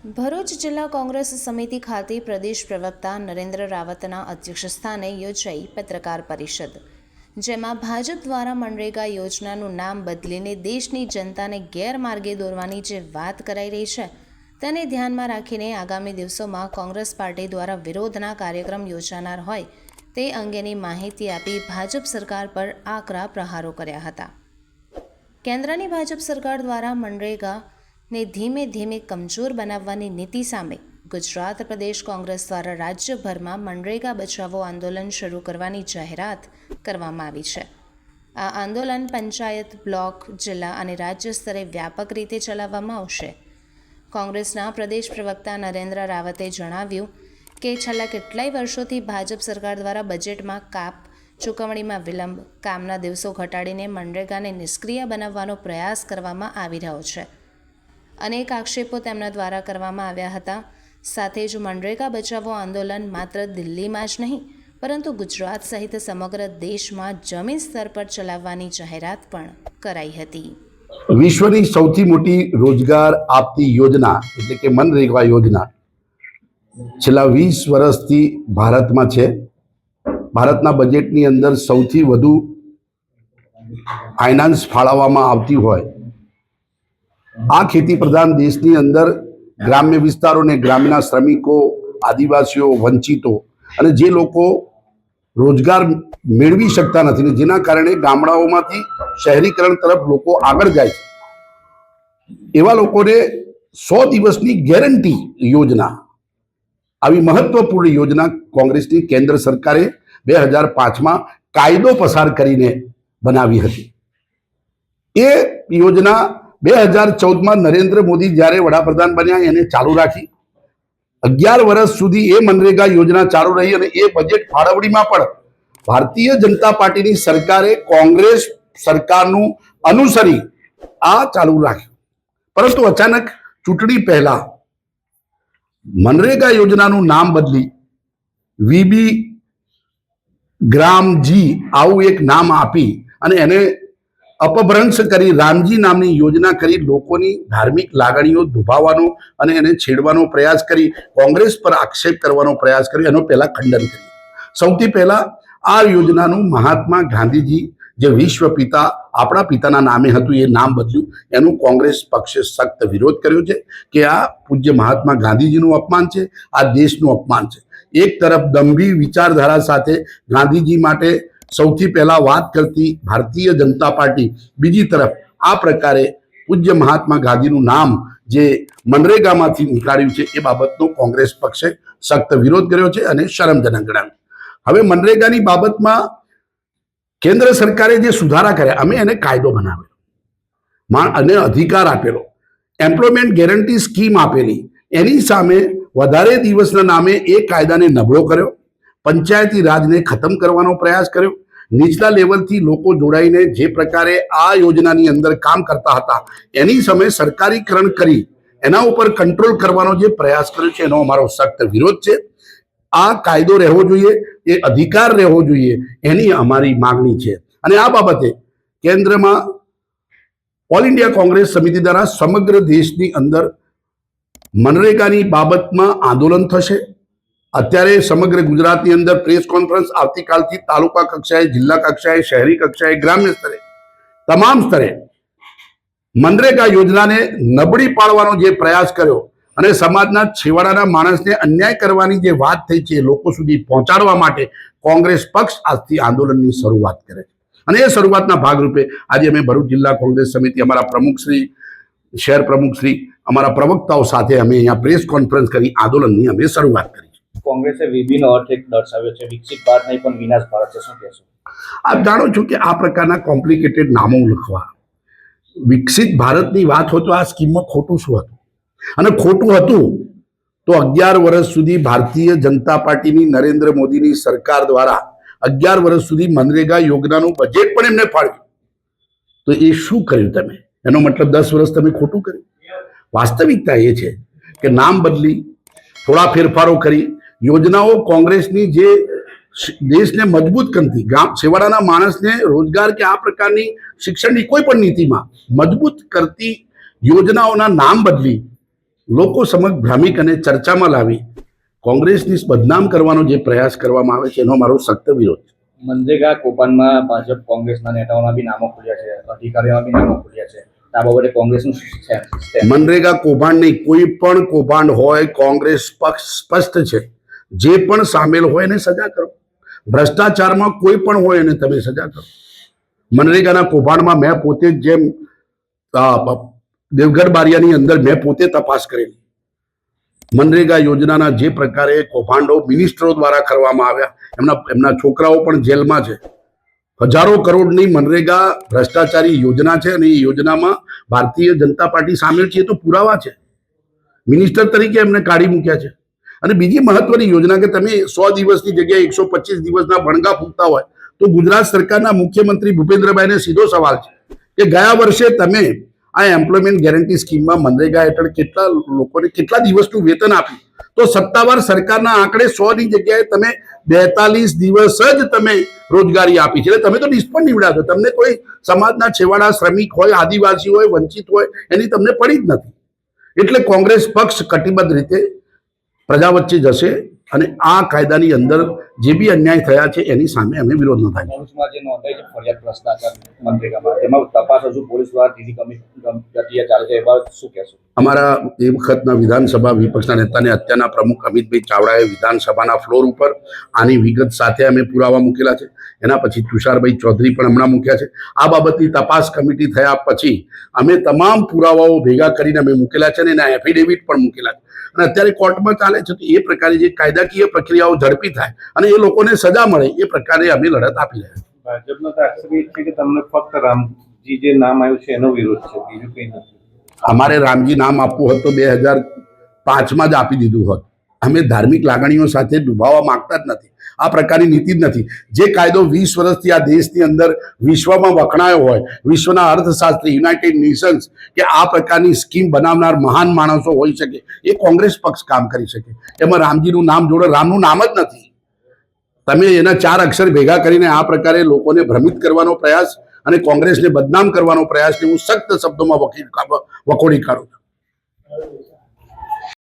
ભરૂચ જિલ્લા કોંગ્રેસ સમિતિ ખાતે પ્રદેશ પ્રવક્તા નરેન્દ્ર રાવતના અધ્યક્ષસ્થાને યોજાઈ પત્રકાર પરિષદ, જેમાં ભાજપ દ્વારા મનરેગા યોજનાનું નામ બદલીને દેશની જનતાને ગેરમાર્ગે દોરવાની જે વાત કરાઈ રહી છે તેને ધ્યાનમાં રાખીને આગામી દિવસોમાં કોંગ્રેસ પાર્ટી દ્વારા વિરોધના કાર્યક્રમ યોજાનાર હોય તે અંગેની માહિતી આપી ભાજપ સરકાર પર આકરા પ્રહારો કર્યા હતા. કેન્દ્રની ભાજપ સરકાર દ્વારા મનરેગાને ધીમે ધીમે કમજોર બનાવવાની નીતિ સામે ગુજરાત પ્રદેશ કોંગ્રેસ દ્વારા રાજ્યભરમાં મનરેગા બચાવો આંદોલન શરૂ કરવાની જાહેરાત કરવામાં આવી છે. આ આંદોલન પંચાયત, બ્લોક, જિલ્લા અને રાજ્ય સ્તરે વ્યાપક રીતે ચલાવવામાં આવશે. કોંગ્રેસના પ્રદેશ પ્રવક્તા નરેન્દ્ર રાવતે જણાવ્યું કે છેલ્લા કેટલાય વર્ષોથી ભાજપ સરકાર દ્વારા બજેટમાં કાપ, ચૂકવણીમાં વિલંબ, કામના દિવસો ઘટાડીને મનરેગાને નિષ્ક્રિય બનાવવાનો પ્રયાસ કરવામાં આવી રહ્યો છે. અનેક આક્ષેપો તેમના દ્વારા કરવામાં આવ્યા હતા. સાથે જ મનરેગા બચાવો આંદોલન માત્ર દિલ્હીમાં જ નહીં પરંતુ ગુજરાત સહિત સમગ્ર દેશમાં જમીન સ્તર પર ચલાવવાની જાહેરાત પણ કરાઈ હતી. વિશ્વની સૌથી મોટી રોજગાર આપતી યોજના એટલે કે મનરેગા યોજના છેલ્લા 20 વર્ષથી ભારતમાં છે. ભારતના બજેટની અંદર સૌથી વધુ ફાઇનાન્સ ફાળવવામાં આવતી હોય આ ખેતી પ્રધાન દેશની અંદર ગ્રામ્ય વિસ્તારોને, ગ્રામ્યના શ્રમિકો, આદિવાસીઓ, વંચિતો અને જે લોકો રોજગાર મેળવી શકતા નથી ને જેના કારણે ગામડાઓમાંથી શહેરીકરણ તરફ લોકો આગળ જાય છે એવા લોકોને 100 દિવસની ગેરંટી યોજના, આવી મહત્વપૂર્ણ યોજના કોંગ્રેસની કેન્દ્ર સરકારે 2005માં કાયદો પસાર કરીને બનાવી હતી. એ યોજના 2014માં નરેન્દ્ર મોદી જ્યારે વડાપ્રધાન બન્યા એને ચાલુ રાખી. 11 વર્ષ સુધી એ મનરેગા યોજના ચાલુ રહી અને એ બજેટ ફાળવણીમાં પણ ભારતીય જનતા પાર્ટીની સરકારે કોંગ્રેસ સરકારનું અનુસરી આ ચાલુ રાખ્યું. પરંતુ અચાનક ચૂંટણી પહેલા મનરેગા યોજનાનું નામ બદલી વીબી ગ્રામજી આવું એક નામ આપી અને એને અપભ્રંશ કરી રામજી નામની યોજના કરી લોકોની ધાર્મિક લાગણીઓ દુભાવવાનો અને એને છેડવાનો પ્રયાસ કરી, કોંગ્રેસ પર આક્ષેપ કરવાનો પ્રયાસ કર્યો. એનો પહેલા ખંડન કર્યું. સૌથી પહેલા આ યોજનાનું મહાત્મા ગાંધીજી જે વિશ્વ પિતા, આપણા પિતાના નામે હતું એ નામ બદલ્યું. એનું કોંગ્રેસ પક્ષે સખ્ત વિરોધ કર્યો છે કે આ પૂજ્ય મહાત્મા ગાંધીજીનું અપમાન છે, આ દેશનું અપમાન છે. એક તરફ દંભી વિચારધારા સાથે ગાંધીજી માટે સૌથી પહેલા વાત કરતી ભારતીય જનતા પાર્ટી, બીજી તરફ આ પ્રકારે પૂજ્ય મહાત્મા ગાંધીનું નામ જે મનરેગામાંથી નીકાળ્યું છે એ બાબતનો કોંગ્રેસ પક્ષે સખ્ત વિરોધ કર્યો છે અને શરમજનક ગણાવ્યું. હવે મનરેગાની બાબતમાં કેન્દ્ર સરકારે જે સુધારા કર્યા, અમે એને કાયદો બનાવ્યો અને અધિકાર આપેલો, એમ્પ્લોયમેન્ટ ગેરંટી સ્કીમ આપેલી, એની સામે વધારે દિવસના નામે એ કાયદાને નબળો કર્યો, પંચાયતી રાજને ખતમ કરવાનો પ્રયાસ કર્યો. નીચલા લેવલથી લોકો જોડાઈને જે પ્રકારે આ યોજનાની અંદર કામ કરતા હતા એની સામે સરકારીકરણ કરી એના ઉપર કંટ્રોલ કરવાનો જે પ્રયાસ કર્યો છે એનો અમારો સખ્ત વિરોધ છે. આ કાયદો રહેવો જોઈએ, એ અધિકાર રહેવો જોઈએ, એની અમારી માગણી છે. અને આ બાબતે કેન્દ્રમાં ઓલ ઇન્ડિયા કોંગ્રેસ સમિતિ દ્વારા સમગ્ર દેશની અંદર મનરેગાની બાબતમાં આંદોલન થશે. અત્યારે સમગ્ર ગુજરાતની અંદર પ્રેસ કોન્ફરન્સ આવતીકાલથી તાલુકા કક્ષાએ, જિલ્લા કક્ષાએ, શહેરી કક્ષાએ, ગ્રામ્ય સ્તરે, તમામ સ્તરે મનરેગા યોજનાને નબળી પાડવાનો જે પ્રયાસ કર્યો અને સમાજના છેવાડાના માણસને અન્યાય કરવાની જે વાત થઈ છે એ લોકો સુધી પહોંચાડવા માટે કોંગ્રેસ પક્ષ આજથી આંદોલનની શરૂઆત કરે છે. અને એ શરૂઆતના ભાગરૂપે આજે અમે ભરૂચ જિલ્લા કોંગ્રેસ સમિતિ, અમારા પ્રમુખશ્રી, શહેર પ્રમુખશ્રી, અમારા પ્રવક્તાઓ સાથે અમે અહીંયા પ્રેસ કોન્ફરન્સ કરી આંદોલનની અમે શરૂઆત કરી. કોંગ્રેસે વીબીનો અર્થ એક દર્શાવ્યો છે, વિકસિત ભારત નહીં પણ વિનાશ ભારત છે. શું કહેશો? આપ જાણો છો કે આ પ્રકારના કોમ્પ્લિકેટેડ નામો લખવા, વિકસિત ભારતની વાત હોય તો આ સ્કીમમાં ખોટું શું હતું? અને ખોટું હતું તો 11 વર્ષ સુધી ભારતીય જનતા પાર્ટીની, નરેન્દ્ર મોદીની સરકાર દ્વારા 11 વર્ષ સુધી મનરેગા યોજનાનું બજેટ પણ એમને ફાળવ્યું. તો એ શું કર્યું તમે? એનો મતલબ 10 વર્ષ તમે ખોટું કર્યું. વાસ્તવિકતા એ છે કે નામ બદલી, થોડા ફેરફારો કરી, યોજનાઓ કોંગ્રેસની જે દેશને મજબૂત કરતી, છેવાડાના માણસને રોજગાર કે આ પ્રકારની શિક્ષણની કોઈ પણ નીતિમાં મજબૂત કરતી યોજનાઓના નામ બદલી લોકો સમક્ષ ભ્રામિક અને ચર્ચામાં લાવી કોંગ્રેસની બદનામ કરવાનો જે પ્રયાસ કરવામાં આવે છે એનો મારો સખ્ત વિરોધ છે. મનરેગા કૌભાંડમાં ભાજપ કોંગ્રેસના નેતાઓના બી નામો ખુલ્યા છે, અધિકારીઓના બી નામો ખુલ્યા છે. આ બાબતે કોંગ્રેસનું શું છે? મનરેગા કૌભાંડ નહીં, કોઈ પણ કૌભાંડ હોય, કોંગ્રેસ પક્ષ સ્પષ્ટ છે. જે પણ સામેલ હોય એને સજા કરો. ભ્રષ્ટાચારમાં કોઈ પણ હોય એને તમે સજા કરો. મનરેગાના કૌભાંડમાં મેં પોતે જ જેમ દેવગઢ બારિયાની અંદર મેં પોતે તપાસ કરેલી. મનરેગા યોજનાના જે પ્રકારે કૌભાંડો મિનિસ્ટરો દ્વારા કરવામાં આવ્યા, એમના છોકરાઓ પણ જેલમાં છે. હજારો કરોડની મનરેગા ભ્રષ્ટાચારી યોજના છે અને એ યોજનામાં ભારતીય જનતા પાર્ટી સામેલ છે, એ તો પુરાવા છે. મિનિસ્ટર તરીકે એમને કાઢી મૂક્યા છે. અને બીજી મહત્વની યોજના કે તમે 100 દિવસની જગ્યાએ 125 દિવસના ભણગા ફૂંકતા હોય તો ગુજરાત સરકારના મુખ્યમંત્રી ભૂપેન્દ્રભાઈને સીધો સવાલ છે કે ગયા વર્ષે તમે આ એમ્પ્લોયમેન્ટ ગેરંટી સ્કીમમાં મનરેગા હેઠળ કેટલા લોકોને કેટલા દિવસનું વેતન આપ્યું? તો સત્તાવાર સરકારના આંકડે 100ની જગ્યાએ તમે 42 દિવસ જ તમે રોજગારી આપી છે. એટલે તમે તો નિષ્ફળ નીવડ્યા છો. તમને કોઈ સમાજના છેવાડા શ્રમિક હોય, આદિવાસી હોય, વંચિત હોય એની તમને પડી જ નથી. એટલે કોંગ્રેસ પક્ષ કટિબદ્ધ રીતે પ્રજા વચ્ચે જશે અને આ કાયદાની અંદર જે બી અન્યાય થયા છે એની સામે અમે વિરોધ નોંધાવીશું. ભરૂચમાં જે નોંધાઈ છે ફરિયાદ ભ્રષ્ટાચાર મનરેગામાં, તેમાં તપાસ હજુ પોલીસ દ્વારા ધીમી ગતિએ ચાલે છે, એ બાબત શું કહેશો? અમારા એ વખતના વિધાનસભા વિપક્ષના નેતાને અત્યારના પ્રમુખ અમિતભાઈ ચાવડાએ વિધાનસભાના ફ્લોર ઉપર આની વિગત સાથે અમે પુરાવા મૂકેલા છે. એના પછી તુષારભાઈ ચૌધરી પણ હમણાં મૂક્યા છે. આ બાબતની તપાસ કમિટી થયા પછી અમે તમામ પુરાવાઓ ભેગા કરીને અમે મૂકેલા છે અને એના એફિડેવિટ પણ મૂકેલા છે અને અત્યારે કોર્ટમાં ચાલે છે. તો એ પ્રકારે જે કાયદાકીય પ્રક્રિયાઓ ઝડપી થાય અને એ લોકોને સજા મળે એ પ્રકારે અમે લડત આપી રહ્યા છીએ. ભાજપનો તો આક્ષેપ એ છે કે તમને ફક્ત રામજી જે નામ આવ્યું છે એનો વિરોધ છે, બીજું કંઈ નથી. અમારે રામજી નામ આપવું હોત તો 2005માં જ આપી દીધું હોત. અમે ધાર્મિક લાગણીઓ સાથે ડૂબાવવા માંગતા જ નથી. આ પ્રકારની નીતિ જ નથી. જે કાયદો 20 વર્ષથી આ દેશની અંદર વિશ્વમાં વખણાયો હોય, વિશ્વના અર્થશાસ્ત્રી, યુનાઇટેડ નેશન્સ કે આ પ્રકારની સ્કીમ બનાવનાર મહાન માણસો હોઈ શકે, એ કોંગ્રેસ પક્ષ કામ કરી શકે. એમાં રામજીનું નામ જોડે, રામનું નામ જ નથી. તમે એના 4 અક્ષર ભેગા કરીને આ પ્રકારે લોકોને ભ્રમિત કરવાનો પ્રયાસ અને કોંગ્રેસને બદનામ કરવાનો પ્રયાસને હું સખ્ત શબ્દોમાં વખોડી કાઢું છું.